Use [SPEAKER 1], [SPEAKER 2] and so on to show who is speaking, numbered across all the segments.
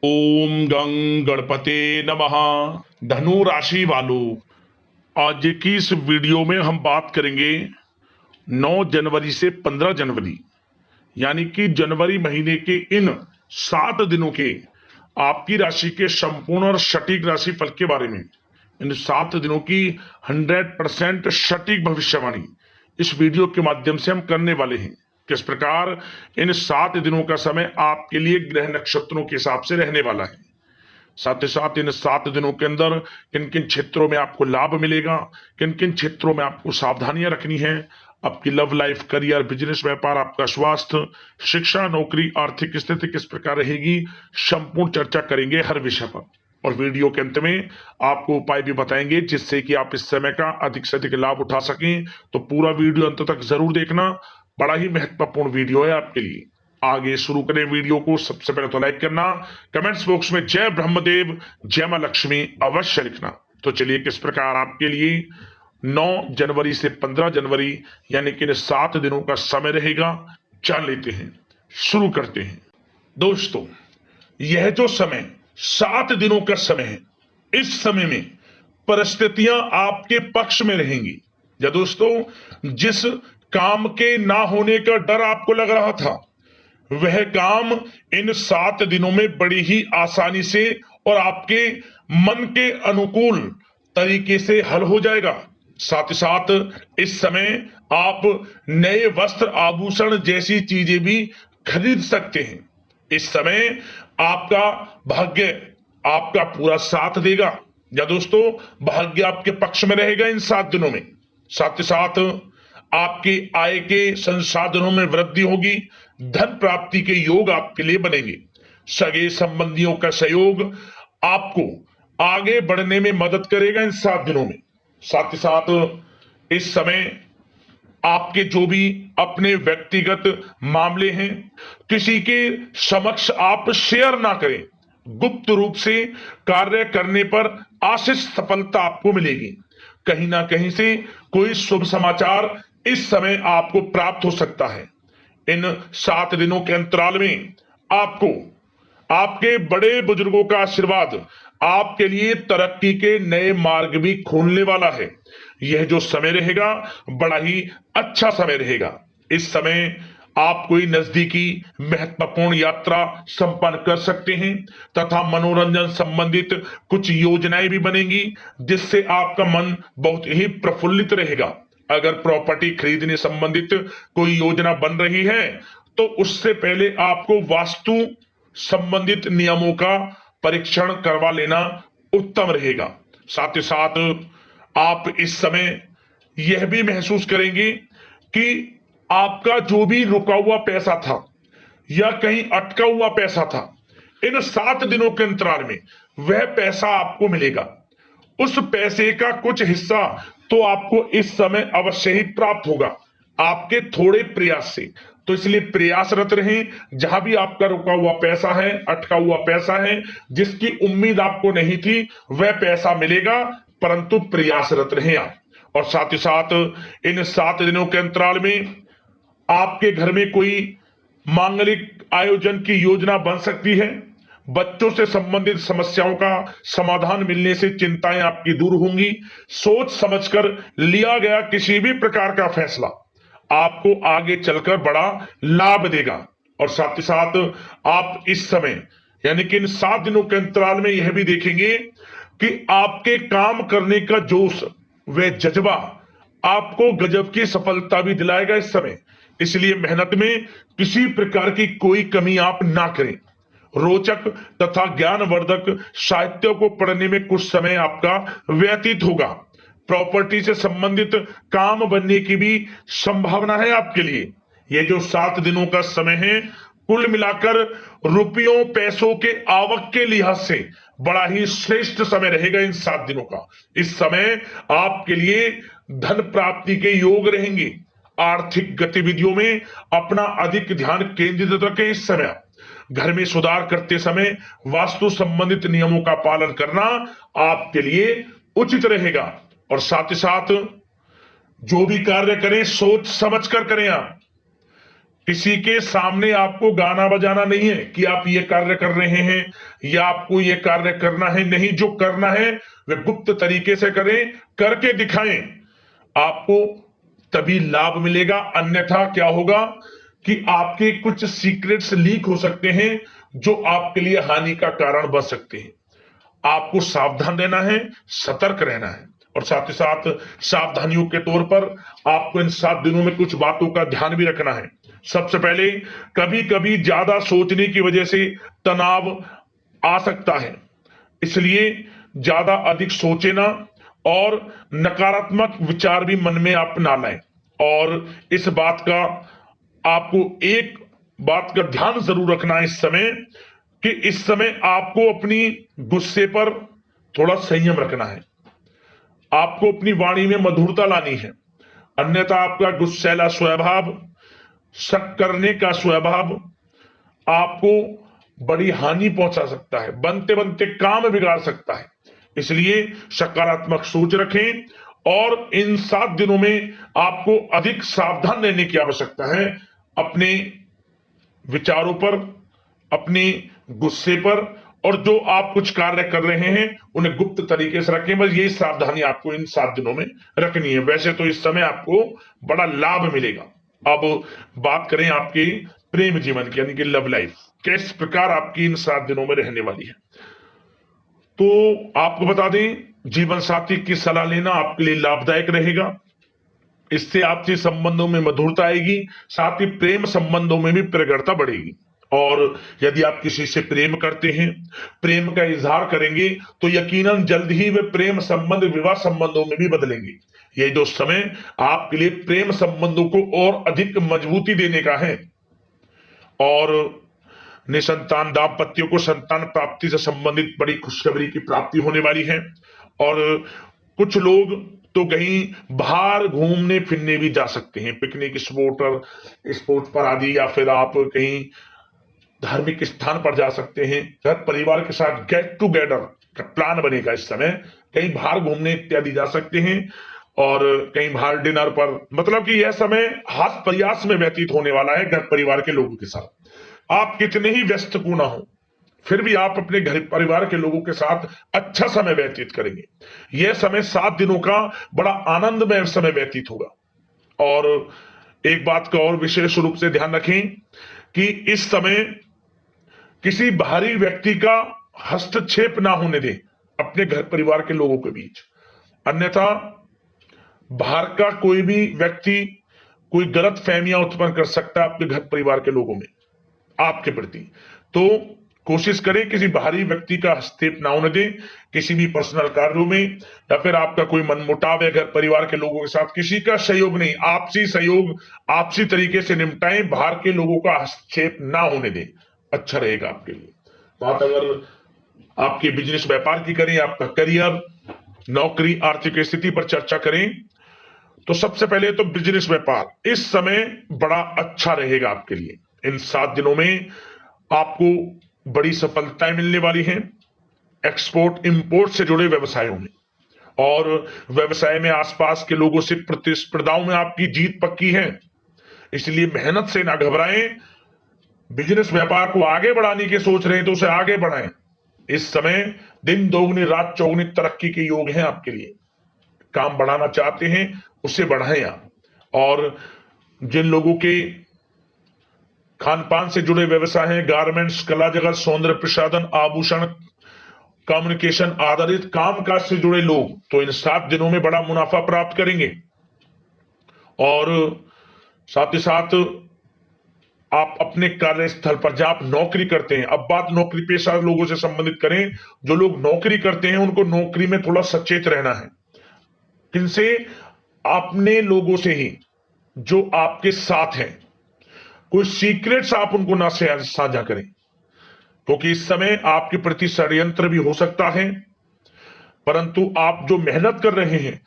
[SPEAKER 1] ओम गं गणपते नमः। धनु राशि वालों, आज की इस वीडियो में हम बात करेंगे 9 जनवरी से 15 जनवरी यानी कि जनवरी महीने के इन 7 दिनों के आपकी राशि के संपूर्ण और सटीक राशि फल के बारे में। इन 7 दिनों की 100% सटीक भविष्यवाणी इस वीडियो के माध्यम से हम करने वाले हैं। किस प्रकार इन 7 दिनों का समय आपके लिए ग्रह नक्षत्रों के हिसाब से रहने वाला है, साथ ही साथ इन 7 दिनों के अंदर किन किन क्षेत्रों में आपको लाभ मिलेगा, किन किन क्षेत्रों में आपको सावधानियां रखनी है, आपकी लव लाइफ, करियर, बिजनेस, व्यापार, आपका स्वास्थ्य, शिक्षा, नौकरी, आर्थिक स्थिति किस प्रकार रहेगी, संपूर्ण चर्चा करेंगे हर विषय पर। और वीडियो के अंत में आपको उपाय भी बताएंगे जिससे कि आप इस समय का अधिक से अधिक लाभ उठा सकें। तो पूरा वीडियो अंत तक जरूर देखना, बड़ा ही महत्वपूर्ण वीडियो है आपके लिए। आगे शुरू करें वीडियो को। सबसे पहले तो लाइक करना, कमेंट्स बॉक्स में जय ब्रह्मदेव जय मां लक्ष्मी अवश्य लिखना। तो चलिए किस प्रकार आपके लिए 9 जनवरी से 15 जनवरी यानी कि 7 दिनों का समय रहेगा, जान लेते हैं, शुरू करते हैं। दोस्तों, यह जो समय 7 दिनों का समय है, इस समय में परिस्थितियां आपके पक्ष में रहेंगी। या दोस्तों, जिस काम के ना होने का डर आपको लग रहा था, वह काम इन 7 दिनों में बड़ी ही आसानी से और आपके मन के अनुकूल तरीके से हल हो जाएगा। साथ ही साथ इस समय आप नए वस्त्र, आभूषण जैसी चीजें भी खरीद सकते हैं। इस समय आपका भाग्य आपका पूरा साथ देगा। या दोस्तों, भाग्य आपके पक्ष में रहेगा इन 7 दिनों में। साथ ही साथ आपकी आय के संसाधनों में वृद्धि होगी, धन प्राप्ति के योग आपके लिए बनेंगे। सगे संबंधियों का सहयोग आपको आगे बढ़ने में मदद करेगा इन 7 दिनों में। साथ ही साथ इस समय आपके जो भी अपने व्यक्तिगत मामले हैं, किसी के समक्ष आप शेयर ना करें। गुप्त रूप से कार्य करने पर आशीष सफलता आपको मिलेगी। कहीं ना कहीं से कोई शुभ समाचार इस समय आपको प्राप्त हो सकता है। इन 7 दिनों के अंतराल में आपको आपके बड़े बुजुर्गों का आशीर्वाद आपके लिए तरक्की के नए मार्ग भी खोलने वाला है। यह जो समय रहेगा, बड़ा ही अच्छा समय रहेगा। इस समय आप कोई नजदीकी महत्वपूर्ण यात्रा संपन्न कर सकते हैं तथा मनोरंजन संबंधित कुछ योजनाएं भी बनेंगी जिससे आपका मन बहुत ही प्रफुल्लित रहेगा। अगर प्रॉपर्टी खरीदने संबंधित कोई योजना बन रही है तो उससे पहले आपको वास्तु संबंधित नियमों का परीक्षण करवा लेना उत्तम रहेगा। साथ ही साथ आप इस समय यह भी महसूस करेंगे कि आपका जो भी रुका हुआ पैसा था या कहीं अटका हुआ पैसा था, इन 7 दिनों के अंतराल में वह पैसा आपको मिलेगा। उस पैसे का कुछ हिस्सा तो आपको इस समय अवश्य ही प्राप्त होगा, आपके थोड़े प्रयास से। तो इसलिए प्रयासरत रहें। जहां भी आपका रुका हुआ पैसा है, अटका हुआ पैसा है, जिसकी उम्मीद आपको नहीं थी, वह पैसा मिलेगा, परंतु प्रयासरत रहें आप। और साथ ही साथ इन 7 दिनों के अंतराल में आपके घर में कोई मांगलिक आयोजन की योजना बन सकती है। बच्चों से संबंधित समस्याओं का समाधान मिलने से चिंताएं आपकी दूर होंगी। सोच समझकर लिया गया किसी भी प्रकार का फैसला आपको आगे चलकर बड़ा लाभ देगा। और साथ ही साथ आप इस समय यानी कि इन 7 दिनों के अंतराल में यह भी देखेंगे कि आपके काम करने का जोश, वह जज्बा आपको गजब की सफलता भी दिलाएगा इस समय। इसलिए मेहनत में किसी प्रकार की कोई कमी आप ना करें। रोचक तथा ज्ञानवर्धक साहित्य को पढ़ने में कुछ समय आपका व्यतीत होगा। प्रॉपर्टी से संबंधित काम बनने की भी संभावना है आपके लिए। यह जो 7 दिनों का समय है, कुल मिलाकर रुपयों पैसों के आवक के लिहाज से बड़ा ही श्रेष्ठ समय रहेगा इन 7 दिनों का। इस समय आपके लिए धन प्राप्ति के योग रहेंगे। आर्थिक गतिविधियों में अपना अधिक ध्यान केंद्रित रखें। इस समय घर में सुधार करते समय वास्तु संबंधित नियमों का पालन करना आपके लिए उचित रहेगा। और साथ ही साथ जो भी कार्य करें, सोच समझ कर करें आप। किसी के सामने आपको गाना बजाना नहीं है कि आप ये कार्य कर रहे हैं या आपको ये कार्य करना है, नहीं, जो करना है वे गुप्त तरीके से करें, करके दिखाएं, आपको तभी लाभ मिलेगा। अन्यथा क्या होगा कि आपके कुछ सीक्रेट्स लीक हो सकते हैं जो आपके लिए हानि का कारण बन सकते हैं। आपको सावधान रहना है, सतर्क रहना है, और साथ ही साथ सावधानियों के तौर पर आपको इन 7 दिनों में कुछ बातों का ध्यान भी रखना है। सबसे पहले, कभी कभी ज्यादा सोचने की वजह से तनाव आ सकता है, इसलिए ज्यादा अधिक सोचे ना और नकारात्मक विचार भी मन में आप ना लाएं। और इस बात का आपको एक बात का ध्यान जरूर रखना है इस समय, कि इस समय आपको अपनी गुस्से पर थोड़ा संयम रखना है, आपको अपनी वाणी में मधुरता लानी है, अन्यथा आपका गुस्सैला स्वभाव, शक करने का स्वभाव आपको बड़ी हानि पहुंचा सकता है, बनते बनते काम बिगाड़ सकता है। इसलिए सकारात्मक सोच रखें और इन 7 दिनों में आपको अधिक सावधान रहने की आवश्यकता है, अपने विचारों पर, अपने गुस्से पर, और जो आप कुछ कार्य कर रहे हैं उन्हें गुप्त तरीके से रखें। बस यही सावधानी आपको इन 7 दिनों में रखनी है। वैसे तो इस समय आपको बड़ा लाभ मिलेगा। अब बात करें आपके प्रेम जीवन की, यानी कि लव लाइफ किस प्रकार आपकी इन 7 दिनों में रहने वाली है। तो आपको बता दें, जीवन साथी की सलाह लेना आपके लिए लाभदायक रहेगा। इससे आपसी संबंधों में मधुरता आएगी, साथ ही प्रेम संबंधों में भी प्रगाढ़ता बढ़ेगी। और यदि आप किसी से प्रेम करते हैं, प्रेम का इजहार करेंगे, तो यकीनन जल्द ही वे प्रेम संबंध विवाह संबंधों में भी बदलेंगे। ये जो समय आपके लिए प्रेम संबंधों को और अधिक मजबूती देने का है। और निसंतान दाम्पत्यों को संतान प्राप्ति से संबंधित बड़ी खुशखबरी की प्राप्ति होने वाली है। और कुछ लोग तो कहीं बाहर घूमने फिरने भी जा सकते हैं, पिकनिक स्पॉट पर आदि, या फिर आप कहीं धार्मिक स्थान पर जा सकते हैं। घर परिवार के साथ गेट टुगेदर का प्लान बनेगा इस समय, कहीं बाहर घूमने इत्यादि जा सकते हैं, और कहीं बाहर डिनर पर, मतलब कि यह समय हास प्रयास में व्यतीत होने वाला है घर परिवार के लोगों के साथ। आप कितने ही व्यस्त क्यों ना हो, फिर भी आप अपने घर परिवार के लोगों के साथ अच्छा समय व्यतीत करेंगे। यह समय 7 दिनों का बड़ा आनंदमय समय व्यतीत होगा। और एक बात का और विशेष रूप से ध्यान रखें कि इस समय किसी बाहरी व्यक्ति का हस्तक्षेप ना होने दें अपने घर परिवार के लोगों के बीच, अन्यथा बाहर का कोई भी व्यक्ति कोई गलत फहमियां उत्पन्न कर सकता है आपके घर परिवार के लोगों में आपके प्रति। तो कोशिश करें किसी बाहरी व्यक्ति का हस्तक्षेप ना होने दें किसी भी पर्सनल कार्यों में, या फिर आपका कोई मनमुटाव है घर परिवार के लोगों के साथ, किसी का सहयोग नहीं, आपसी सहयोग आपसी तरीके से निपटाएं, बाहर के लोगों का हस्तक्षेप ना होने दें, अच्छा रहेगा आपके लिए। बात अगर आपके बिजनेस व्यापार की करें, आपका करियर, नौकरी, आर्थिक स्थिति पर चर्चा करें, तो सबसे पहले तो बिजनेस व्यापार इस समय बड़ा अच्छा रहेगा आपके लिए। इन 7 दिनों में आपको बड़ी सफलताएं मिलने वाली हैं एक्सपोर्ट इंपोर्ट से जुड़े व्यवसायों में, और व्यवसाय में आसपास के लोगों से प्रतिस्पर्धाओं में आपकी जीत पक्की है। इसलिए मेहनत से ना घबराएं, बिजनेस व्यापार को आगे बढ़ाने की सोच रहे हैं तो उसे आगे बढ़ाएं। इस समय दिन दोगुनी रात चौगुनी तरक्की के योग हैं आपके लिए। काम बढ़ाना चाहते हैं उसे बढ़ाएं आप। और जिन लोगों के खान पान से जुड़े व्यवसाय हैं, गारमेंट्स, कला जगत, सौंदर्य प्रसाधन, आभूषण, कम्युनिकेशन आधारित कामकाज से जुड़े लोग, तो इन 7 दिनों में बड़ा मुनाफा प्राप्त करेंगे। और साथ ही साथ आप अपने कार्यस्थल पर जहां आप नौकरी करते हैं, अब बात नौकरी पेशा लोगों से संबंधित करें, जो लोग नौकरी करते हैं उनको नौकरी में थोड़ा सचेत रहना है। किनसे? अपने लोगों से ही जो आपके साथ हैं। कोई सीक्रेट्स आप उनको ना साझा करें, क्योंकि इस समय आपके प्रति षड्यंत्र भी हो सकता है। परंतु आप जो मेहनत कर रहे हैं,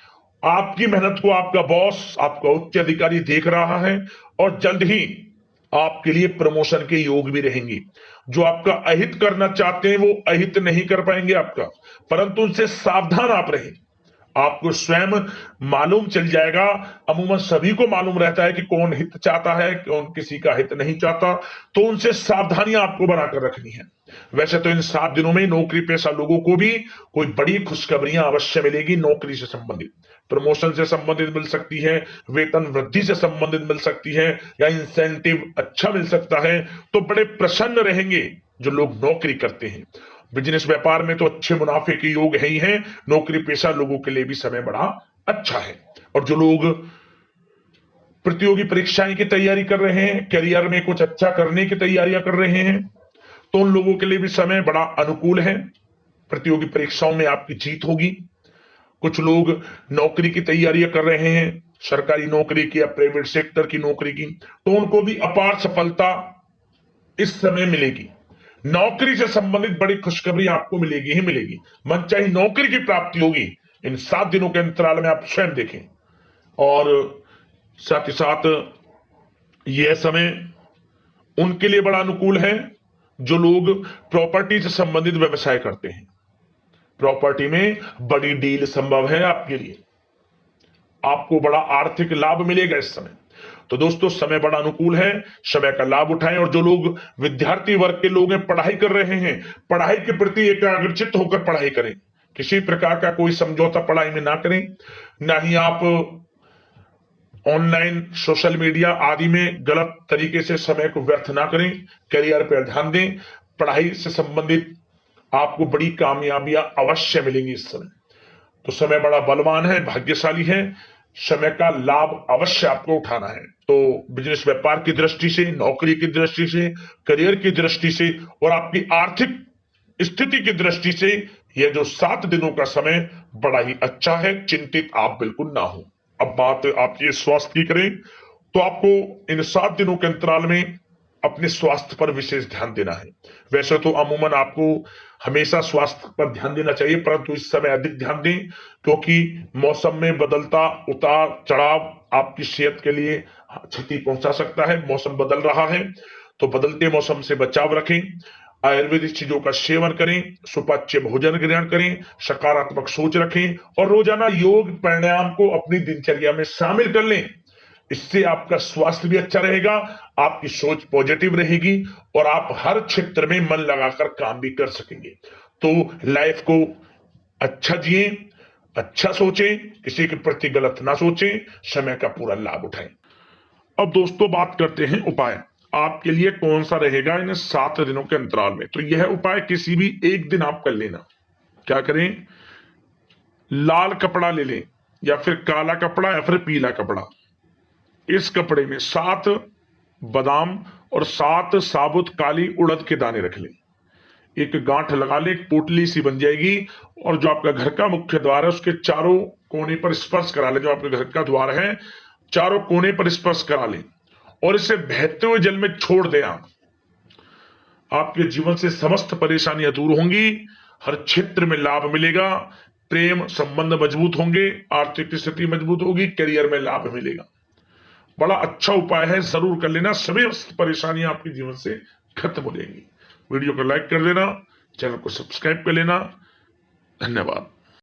[SPEAKER 1] आपकी मेहनत को आपका बॉस, आपका उच्च अधिकारी देख रहा है, और जल्द ही आपके लिए प्रमोशन के योग भी रहेंगे। जो आपका अहित करना चाहते हैं वो अहित नहीं कर पाएंगे आपका, परंतु उनसे सावधान आप रहें। आपको स्वयं मालूम चल जाएगा। अमूमन सभी को मालूम रहता है कि कौन हित चाहता है, कौन किसी का हित नहीं चाहता, तो उनसे सावधानियां आपको बनाकर रखनी है। वैसे तो इन 7 दिनों में नौकरी पेशा लोगों को भी कोई बड़ी खुशखबरियां अवश्य मिलेगी। नौकरी से संबंधित, प्रमोशन से संबंधित मिल सकती है, वेतन वृद्धि से संबंधित मिल सकती है, या इंसेंटिव अच्छा मिल सकता है। तो बड़े प्रसन्न रहेंगे जो लोग नौकरी करते हैं। बिजनेस व्यापार में तो अच्छे मुनाफे के योग है ही है। नौकरी पेशा लोगों के लिए भी समय बड़ा अच्छा है। और जो लोग प्रतियोगी परीक्षाएं की तैयारी कर रहे हैं, करियर में कुछ अच्छा करने की तैयारियां कर रहे हैं, तो उन लोगों के लिए भी समय बड़ा अनुकूल है। प्रतियोगी परीक्षाओं में आपकी जीत होगी। कुछ लोग नौकरी की तैयारियां कर रहे हैं, सरकारी नौकरी की या प्राइवेट सेक्टर की नौकरी की, तो उनको भी अपार सफलता इस समय मिलेगी। नौकरी से संबंधित बड़ी खुशखबरी आपको मिलेगी ही मिलेगी। मनचाही नौकरी की प्राप्ति होगी। इन 7 दिनों के अंतराल में आप स्वयं देखें। और साथ ही साथ यह समय उनके लिए बड़ा अनुकूल है जो लोग प्रॉपर्टी से संबंधित व्यवसाय करते हैं। प्रॉपर्टी में बड़ी डील संभव है आपके लिए, आपको बड़ा आर्थिक लाभ मिलेगा इस समय। तो दोस्तों, समय बड़ा अनुकूल है, समय का लाभ उठाएं। और जो लोग विद्यार्थी वर्ग के लोग हैं, पढ़ाई कर रहे हैं, पढ़ाई के प्रति एकाग्रचित्त होकर पढ़ाई करें। किसी प्रकार का कोई समझौता पढ़ाई में ना करें, ना ही आप ऑनलाइन सोशल मीडिया आदि में गलत तरीके से समय को व्यर्थ ना करें। करियर पर ध्यान दें। पढ़ाई से संबंधित आपको बड़ी कामयाबियां अवश्य मिलेंगी इस समय। तो समय बड़ा बलवान है, भाग्यशाली है। समय का लाभ अवश्य आपको उठाना है। तो बिजनेस व्यापार की दृष्टि से, नौकरी की दृष्टि से, करियर की दृष्टि से और आपकी आर्थिक स्थिति की दृष्टि से यह जो 7 दिनों का समय बड़ा ही अच्छा है। चिंतित आप बिल्कुल ना हो। अब बात आपकी स्वास्थ्य की करें तो आपको इन 7 दिनों के अंतराल में अपने स्वास्थ्य पर विशेष ध्यान देना है। वैसे तो अमूमन आपको हमेशा स्वास्थ्य पर ध्यान देना चाहिए, परंतु इस समय अधिक ध्यान दें, क्योंकि मौसम में बदलता उतार चढ़ाव आपकी सेहत के लिए क्षति पहुंचा सकता है। मौसम बदल रहा है, तो बदलते मौसम से बचाव रखें। आयुर्वेदिक चीजों का सेवन करें, सुपाच्य भोजन ग्रहण करें, सकारात्मक सोच रखें और रोजाना योग प्राणायाम को अपनी दिनचर्या में शामिल कर लें। इससे आपका स्वास्थ्य भी अच्छा रहेगा, आपकी सोच पॉजिटिव रहेगी और आप हर क्षेत्र में मन लगाकर काम भी कर सकेंगे। तो लाइफ को अच्छा जिए, अच्छा सोचें, किसी के प्रति गलत ना सोचें, समय का पूरा लाभ उठाएं। अब दोस्तों, बात करते हैं उपाय। आपके लिए कौन सा रहेगा इन 7 दिनों के अंतराल में। तो यह उपाय किसी भी एक दिन आप कर लेना। क्या करें? लाल कपड़ा ले लें, या फिर काला कपड़ा, या फिर पीला कपड़ा। इस कपड़े में 7 बादाम और 7 साबुत काली उड़द के दाने रख लें। एक गांठ लगा ले, एक पोटली सी बन जाएगी। और जो आपका घर का मुख्य द्वार है उसके चारों कोने पर स्पर्श करा ले। जो आपके घर का द्वार है, चारों कोने पर स्पर्श करा ले और इसे बहते हुए जल में छोड़ दें। आपके जीवन से समस्त परेशानियां दूर होंगी, हर क्षेत्र में लाभ मिलेगा, प्रेम संबंध मजबूत होंगे, आर्थिक स्थिति मजबूत होगी, करियर में लाभ मिलेगा। बड़ा अच्छा उपाय है, जरूर कर लेना। सभी परेशानियां आपके जीवन से खत्म हो जाएंगी। वीडियो को लाइक कर देना, चैनल को सब्सक्राइब कर लेना। धन्यवाद।